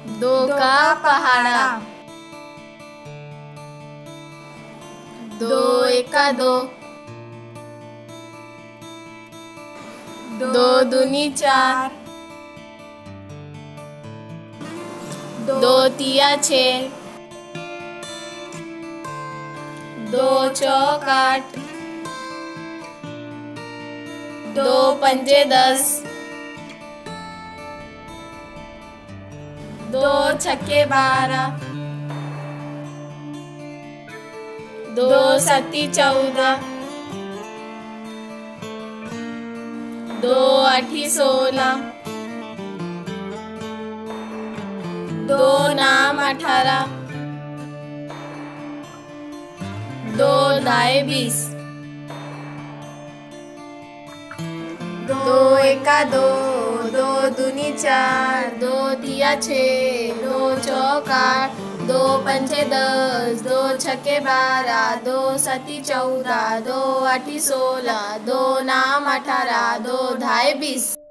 दो का पहाड़ा। दो एका दो। दो दूनी चार। दो तिया छः। दो चौक आठ। दो पंजे 10। दो छक्के 12। दो सत्ती 14। दो आठी 16। दो नाम 18। दो दाए 20। दो एका दो। दो दूनी चार। दो तिया छः। दो चौक आठ। दो पंजे 10। दो छक्के 12। दो सत्ती 14। दो आठी 16। दो नाम 18। दो धाए 20।